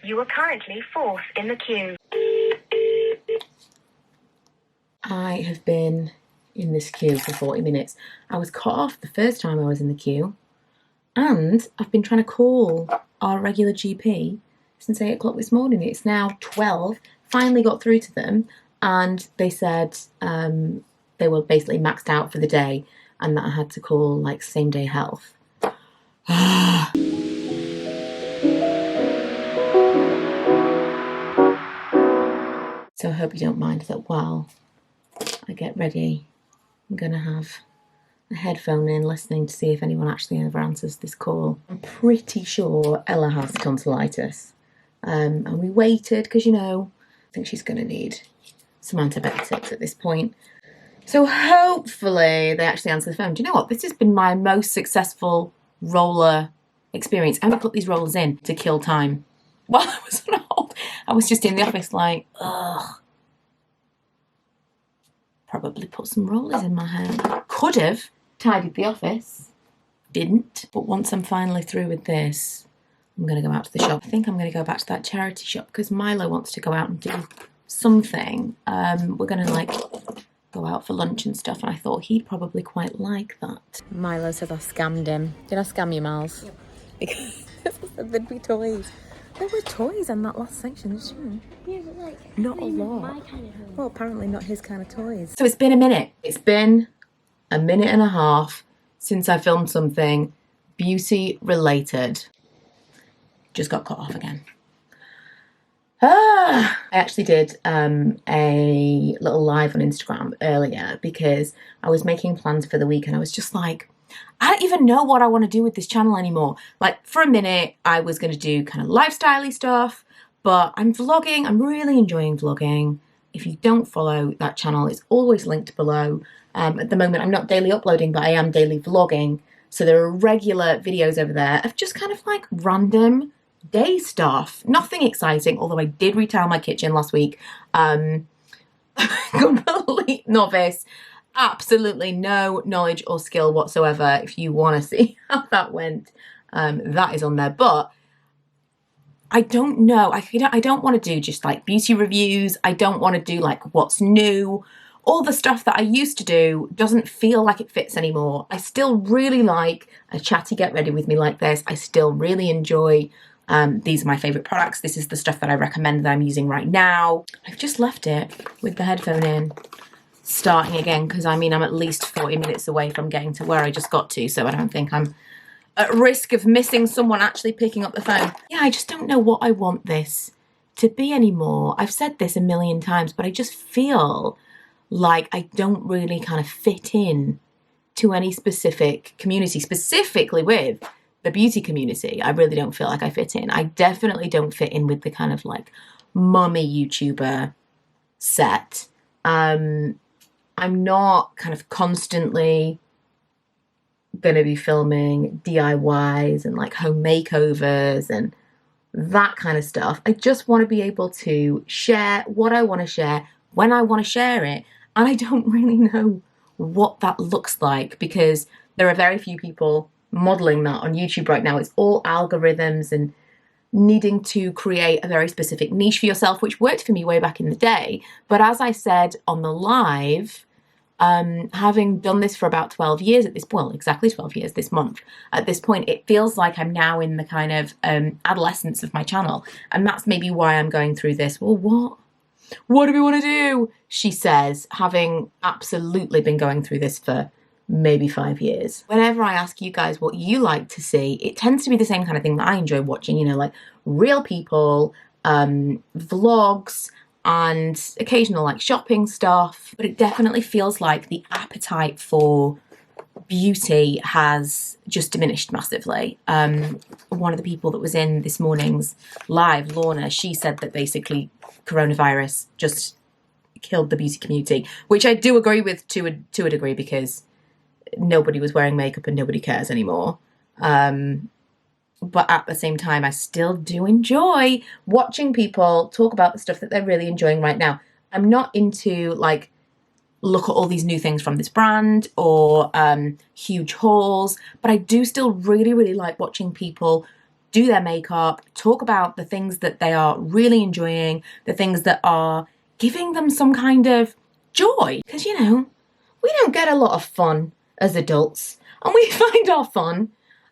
You are currently fourth in the queue. I have been in this queue for 40 minutes. I was cut off the first time I was in the queue, and I've been trying to call our regular GP since 8 o'clock this morning. It's now 12. Finally got through to them, and they said they were basically maxed out for the day and that I had to call like same day health. So I hope you don't mind that while I get ready, I'm going to have a headphone in listening to see if anyone actually ever answers this call. I'm pretty sure Ella has tonsillitis. And we waited because, you know, I think she's going to need some antibiotics at this point. So hopefully they actually answer the phone. Do you know what? This has been my most successful roller experience. I only put these rollers in to kill time. While I was on hold, I was just in the office like, ugh. Probably put some rollers in my hair. Could have tidied the office. Didn't. But once I'm finally through with this, I'm going to go out to the shop. I think I'm going to go back to that charity shop because Milo wants to go out and do something. We're going to like go out for lunch and stuff, and I thought he'd probably quite like that. Milo said I scammed him. Did I scam you, Miles? Yep. Because there'd be toys. There were toys in that last section, didn't you? Yeah, but like, not a lot. My kind of home. Well, apparently not his kind of toys. So it's been a minute. It's been a minute and a half since I filmed something beauty related. Just got cut off again. I actually did a little live on Instagram earlier because I was making plans for the week and I was just like, I don't even know what I want to do with this channel anymore. Like for a minute, I was going to do kind of lifestyle-y stuff, but I'm vlogging. I'm really enjoying vlogging. If you don't follow that channel, it's always linked below. At the moment, I'm not daily uploading, but I am daily vlogging. So there are regular videos over there of just kind of like random day stuff. Nothing exciting, although I did retile my kitchen last week. Complete novice. Absolutely no knowledge or skill whatsoever. If you want to see how that went, that is on there. But I don't know. I don't want to do just like beauty reviews. I don't want to do like what's new. All the stuff that I used to do doesn't feel like it fits anymore. I still really like a chatty get ready with me like this. I still really enjoy these are my favourite products. This is the stuff that I recommend that I'm using right now. I've just left it with the headphone in, starting again, because I mean I'm at least 40 minutes away from getting to where I just got to, so I don't think I'm at risk of missing someone actually picking up the phone. Yeah, I just don't know what I want this to be anymore. I've said this a million times, but I just feel like I don't really kind of fit in to any specific community, specifically with the beauty community. I really don't feel like I fit in. I definitely don't fit in with the kind of like mummy YouTuber set. I'm not kind of constantly going to be filming DIYs and like home makeovers and that kind of stuff. I just want to be able to share what I want to share when I want to share it. And I don't really know what that looks like because there are very few people modeling that on YouTube right now. It's all algorithms and needing to create a very specific niche for yourself, which worked for me way back in the day. But as I said on the live, having done this for about 12 years at this point, well, exactly 12 years this month, at this point, it feels like I'm now in the kind of adolescence of my channel. And that's maybe why I'm going through this. Well, what do we want to do? She says, having absolutely been going through this for maybe 5 years. Whenever I ask you guys what you like to see, it tends to be the same kind of thing that I enjoy watching, you know, like real people, vlogs, and occasional like shopping stuff. But it definitely feels like the appetite for beauty has just diminished massively. One of the people that was in this morning's live, Lorna, she said that basically coronavirus just killed the beauty community, which I do agree with to a degree because nobody was wearing makeup and nobody cares anymore. But at the same time, I still do enjoy watching people talk about the stuff that they're really enjoying right now. I'm not into like, look at all these new things from this brand or huge hauls, but I do still really, really like watching people do their makeup, talk about the things that they are really enjoying, the things that are giving them some kind of joy. Because, you know, we don't get a lot of fun as adults, and we find our fun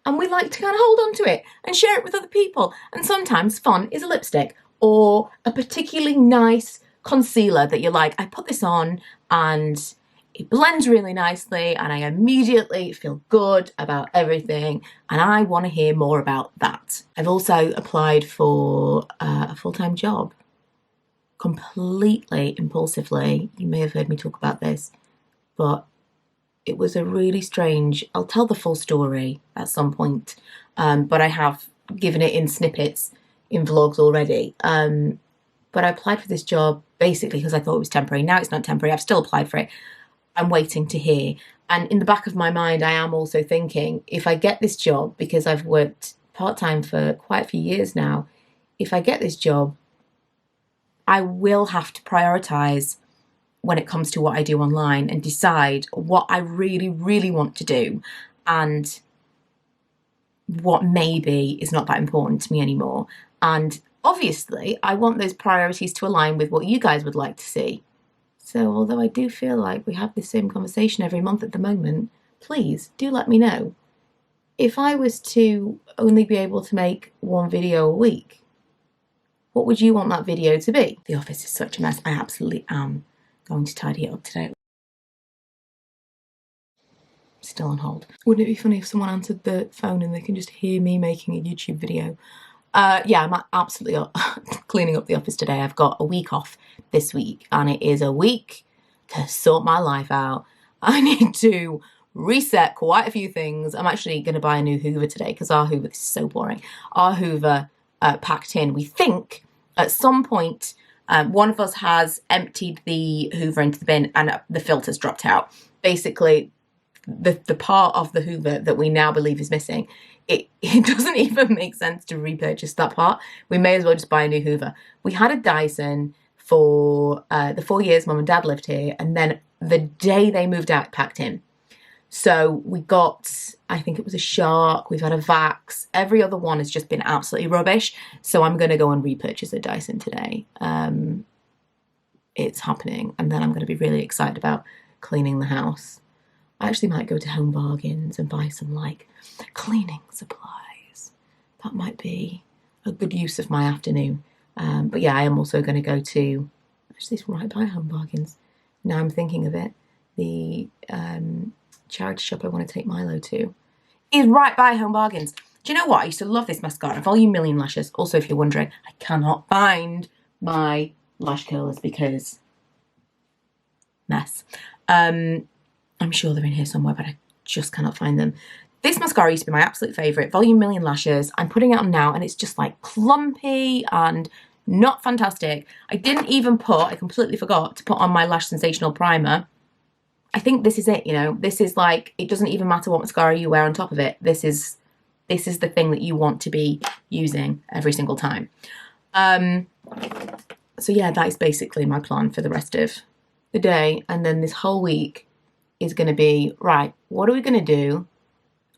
and we like to kind of hold on to it and share it with other people. And sometimes fun is a lipstick or a particularly nice concealer that you're like, I put this on and it blends really nicely and I immediately feel good about everything, and I want to hear more about that. I've also applied for a full-time job completely impulsively. You may have heard me talk about this, but it was a really strange, I'll tell the full story at some point, but I have given it in snippets in vlogs already. But I applied for this job basically because I thought it was temporary. Now it's not temporary, I've still applied for it. I'm waiting to hear. And in the back of my mind, I am also thinking, if I get this job, because I've worked part-time for quite a few years now, if I get this job, I will have to prioritise when it comes to what I do online and decide what I really, really want to do and what maybe is not that important to me anymore. And obviously, I want those priorities to align with what you guys would like to see. So although I do feel like we have the same conversation every month at the moment, please do let me know. If I was to only be able to make one video a week, what would you want that video to be? The office is such a mess. I absolutely am going to tidy it up today. Still on hold. Wouldn't it be funny if someone answered the phone and they can just hear me making a YouTube video? Yeah, I'm absolutely cleaning up the office today. I've got a week off this week, and it is a week to sort my life out. I need to reset quite a few things. I'm actually going to buy a new Hoover today because our Hoover, this is so boring, our Hoover packed in. We think at some point one of us has emptied the Hoover into the bin and the filter's dropped out. Basically, the part of the Hoover that we now believe is missing, it doesn't even make sense to repurchase that part. We may as well just buy a new Hoover. We had a Dyson for the 4 years Mum and Dad lived here, and then the day they moved out, it packed in. So we got, I think it was a Shark, we've had a Vax, every other one has just been absolutely rubbish. So I'm going to go and repurchase a Dyson today. It's happening, and then I'm going to be really excited about cleaning the house. I actually might go to Home Bargains and buy some like cleaning supplies. That might be a good use of my afternoon. But yeah, I am also going to go to, actually it's right by Home Bargains. Now I'm thinking of it. The charity shop I want to take Milo to is right by Home Bargains. Do you know what? I used to love this mascara, Volume Million Lashes. Also, if you're wondering, I cannot find my lash curlers because mess. I'm sure they're in here somewhere, but I just cannot find them. This mascara used to be my absolute favourite, Volume Million Lashes. I'm putting it on now and it's just like clumpy and not fantastic. I didn't even put, I completely forgot to put on my Lash Sensational Primer. I think this is it, you know. This is like, it doesn't even matter what mascara you wear on top of it. This is the thing that you want to be using every single time. So yeah, that is basically my plan for the rest of the day. And then this whole week is going to be, right, what are we going to do?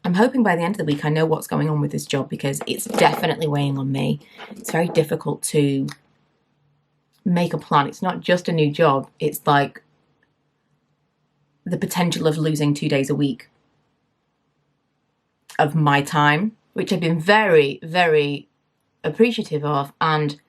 I'm hoping by the end of the week I know what's going on with this job because it's definitely weighing on me. It's very difficult to make a plan. It's not just a new job. It's like the potential of losing 2 days a week of my time, which I've been very, very appreciative of and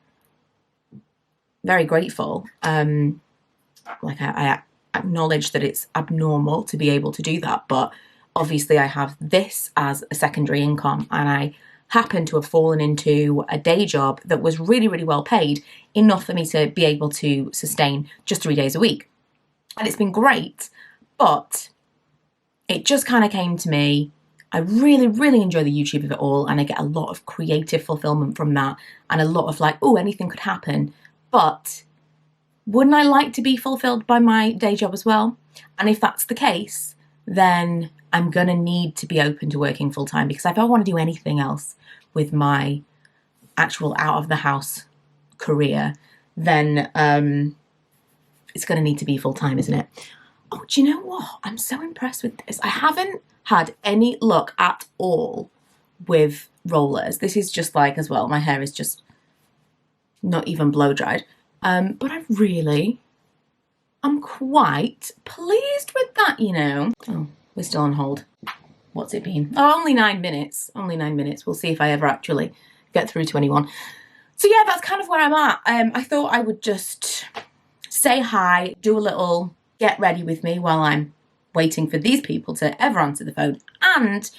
very grateful. Like I acknowledge that it's abnormal to be able to do that, but obviously I have this as a secondary income, and I happen to have fallen into a day job that was really, really well paid, enough for me to be able to sustain just 3 days a week. And it's been great, but it just kind of came to me. I really, really enjoy the YouTube of it all, and I get a lot of creative fulfillment from that, and a lot of like, oh, anything could happen. But wouldn't I like to be fulfilled by my day job as well? And if that's the case, then I'm going to need to be open to working full time, because if I want to do anything else with my actual out of the house career, then it's going to need to be full time, isn't it? Oh, do you know what? I'm so impressed with this. I haven't had any luck at all with rollers. This is just like, as well, my hair is just not even blow dried. But I'm quite pleased with that, you know. Oh, we're still on hold. What's it been? Oh, only 9 minutes. Only 9 minutes. We'll see if I ever actually get through to anyone. So yeah, that's kind of where I'm at. I thought I would just say hi, do a little get ready with me while I'm waiting for these people to ever answer the phone, and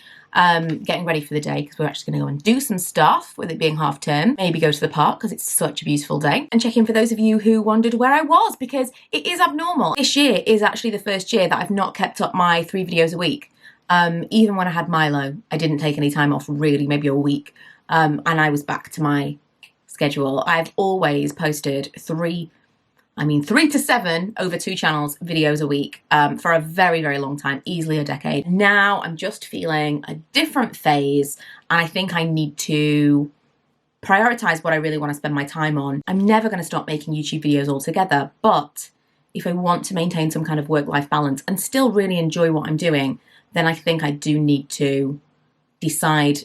getting ready for the day, because we're actually going to go and do some stuff with it being half term. Maybe go to the park because it's such a beautiful day, and check in for those of you who wondered where I was, because it is abnormal. This year is actually the first year that I've not kept up my 3 videos a week. Even when I had Milo, I didn't take any time off, really, maybe a week, and I was back to my schedule. I've always posted 3 to 7 over 2 channels videos a week for a very, very long time, easily a decade. Now I'm just feeling a different phase, and I think I need to prioritize what I really want to spend my time on. I'm never going to stop making YouTube videos altogether, but if I want to maintain some kind of work-life balance and still really enjoy what I'm doing, then I think I do need to decide,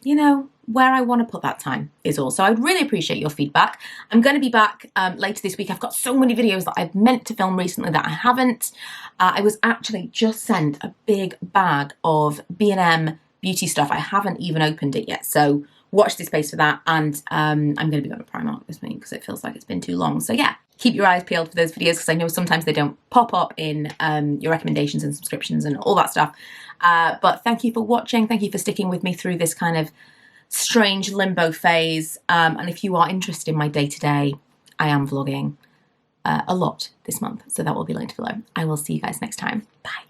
you know, where I want to put that time is all. So I'd really appreciate your feedback. I'm going to be back later this week. I've got so many videos that I've meant to film recently that I haven't. I was actually just sent a big bag of B&M beauty stuff. I haven't even opened it yet. So watch this space for that. And I'm going to be going to Primark this week because it feels like it's been too long. So yeah, keep your eyes peeled for those videos, because I know sometimes they don't pop up in your recommendations and subscriptions and all that stuff. But thank you for watching. Thank you for sticking with me through this kind of strange limbo phase, and if you are interested in my day-to-day, I am vlogging a lot this month, so that will be linked below. I will see you guys next time. Bye.